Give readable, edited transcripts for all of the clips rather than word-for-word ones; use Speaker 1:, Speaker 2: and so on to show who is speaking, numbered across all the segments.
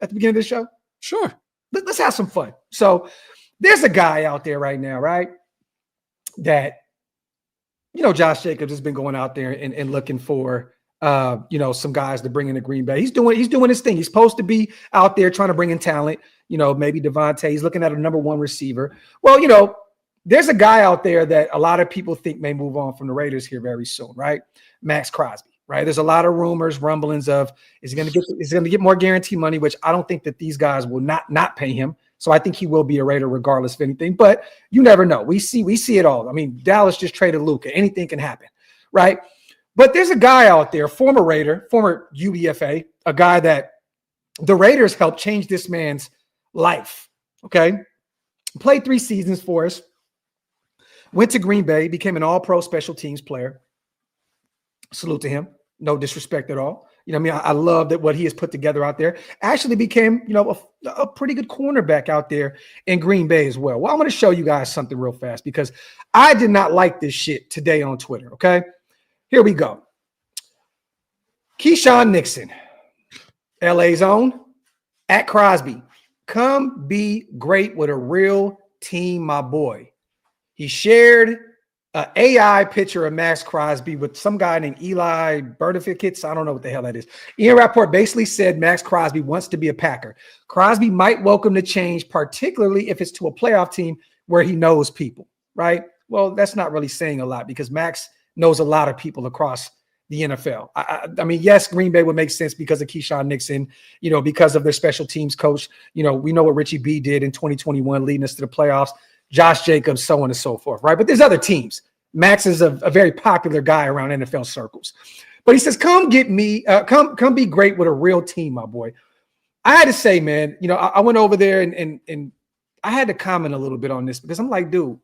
Speaker 1: at the beginning of the show?
Speaker 2: Sure.
Speaker 1: Let's have some fun. So there's a guy out there right now, right? That, Josh Jacobs has been going out there and looking for, some guys to bring into Green Bay. He's doing his thing. He's supposed to be out there trying to bring in talent. Maybe Devontae. He's looking at a number one receiver. Well, there's a guy out there that a lot of people think may move on from the Raiders here very soon, right? Max Crosby, right? There's a lot of rumors, rumblings of is he going to get more guaranteed money, which I don't think that these guys will not pay him. So I think he will be a Raider regardless of anything. But you never know. We see it all. I mean, Dallas just traded Luka. Anything can happen, right? But there's a guy out there, former Raider, former UDFA, a guy that the Raiders helped change this man's life, okay? Played 3 seasons for us. Went to Green Bay, became an all-pro special teams player. Salute to him. No disrespect at all. I love that what he has put together out there. Actually became, a pretty good cornerback out there in Green Bay as well. Well, I'm going to show you guys something real fast because I did not like this shit today on Twitter, okay? Here we go. Keyshawn Nixon, LA's own, at Crosby. Come be great with a real team, my boy. He shared an AI picture of Max Crosby with some guy named Eli Bertifikits. I don't know what the hell that is. Ian Rappaport basically said Max Crosby wants to be a Packer. Crosby might welcome the change, particularly if it's to a playoff team where he knows people, right? Well, that's not really saying a lot because Max knows a lot of people across the NFL. I mean, yes, Green Bay would make sense because of Keyshawn Nixon, because of their special teams coach. We know what Richie B did in 2021, leading us to the playoffs. Josh Jacobs, so on and so forth, right? But there's other teams. Max is a very popular guy around NFL circles. But he says, come get me, come be great with a real team, my boy. I had to say, man, I went over there and I had to comment a little bit on this because I'm like, dude,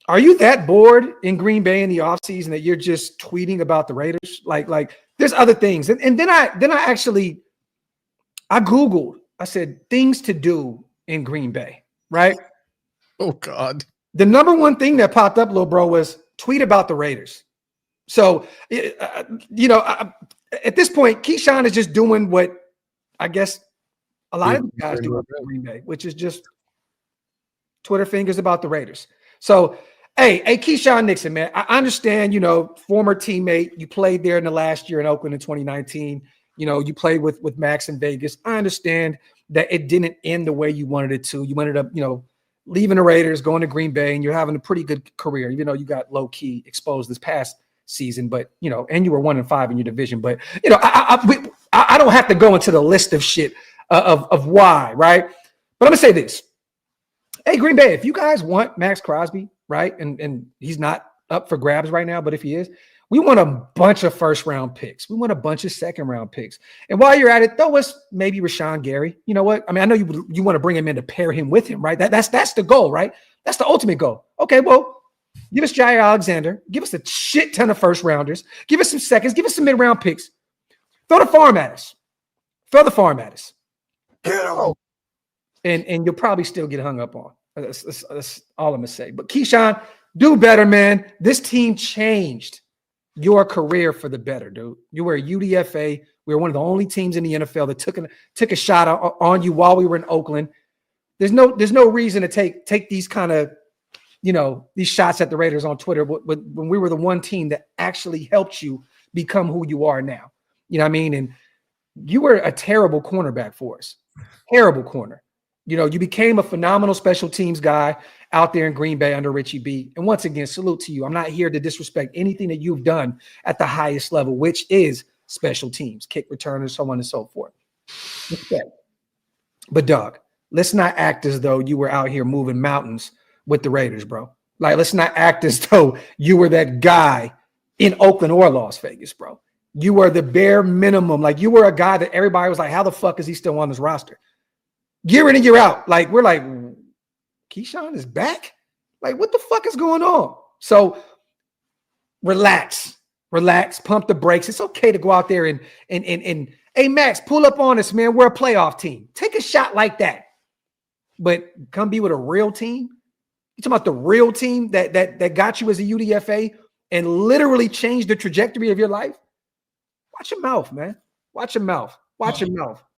Speaker 1: are you that bored in Green Bay in the offseason that you're just tweeting about the Raiders? Like there's other things. And then I Googled, I said, things to do in Green Bay, right?
Speaker 2: Oh, God.
Speaker 1: The number one thing that popped up, little bro, was tweet about the Raiders. So, at this point, Keyshawn is just doing what I guess a lot of guys do in Green Bay, which is just Twitter fingers about the Raiders. So, hey, Keyshawn Nixon, man, I understand, former teammate. You played there in the last year in Oakland in 2019. You played with Max in Vegas. I understand that it didn't end the way you wanted it to. You ended up, leaving the Raiders, going to Green Bay, and you're having a pretty good career, even though you got low-key exposed this past season. But, and you were 1-5 in your division. But, I don't have to go into the list of shit of why, right? But I'm going to say this. Hey, Green Bay, if you guys want Max Crosby, right, and he's not up for grabs right now, but if he is, we want a bunch of first-round picks. We want a bunch of second-round picks. And while you're at it, throw us maybe Rashawn Gary. You know what? I mean, I know you want to bring him in to pair him with him, right? That's the goal, right? That's the ultimate goal. Okay, well, give us Jair Alexander. Give us a shit ton of first-rounders. Give us some seconds. Give us some mid-round picks. Throw the farm at us.
Speaker 2: Get him.
Speaker 1: And you'll probably still get hung up on. That's all I'm going to say. But Keyshawn, do better, man. This team changed your career for the better, dude. You were a UDFA. We were one of the only teams in the NFL that took a shot on you while we were in Oakland. There's no reason to take these kind of, these shots at the Raiders on Twitter when we were the one team that actually helped you become who you are now. You know what I mean? And you were a terrible cornerback for us. Terrible corner. You became a phenomenal special teams guy out there in Green Bay under Richie B. And once again, salute to you. I'm not here to disrespect anything that you've done at the highest level, which is special teams, kick returners, so on and so forth. Okay. But, dog, let's not act as though you were out here moving mountains with the Raiders, bro. Like, let's not act as though you were that guy in Oakland or Las Vegas, bro. You were the bare minimum. Like, you were a guy that everybody was like, how the fuck is he still on this roster? Year in and year out. Like, we're like, Keyshawn is back? Like, what the fuck is going on? So, relax, pump the brakes. It's okay to go out there and hey, Max, pull up on us, man. We're a playoff team. Take a shot like that. But come be with a real team. You talking about the real team that got you as a UDFA and literally changed the trajectory of your life? Watch your mouth, man. Watch your mouth.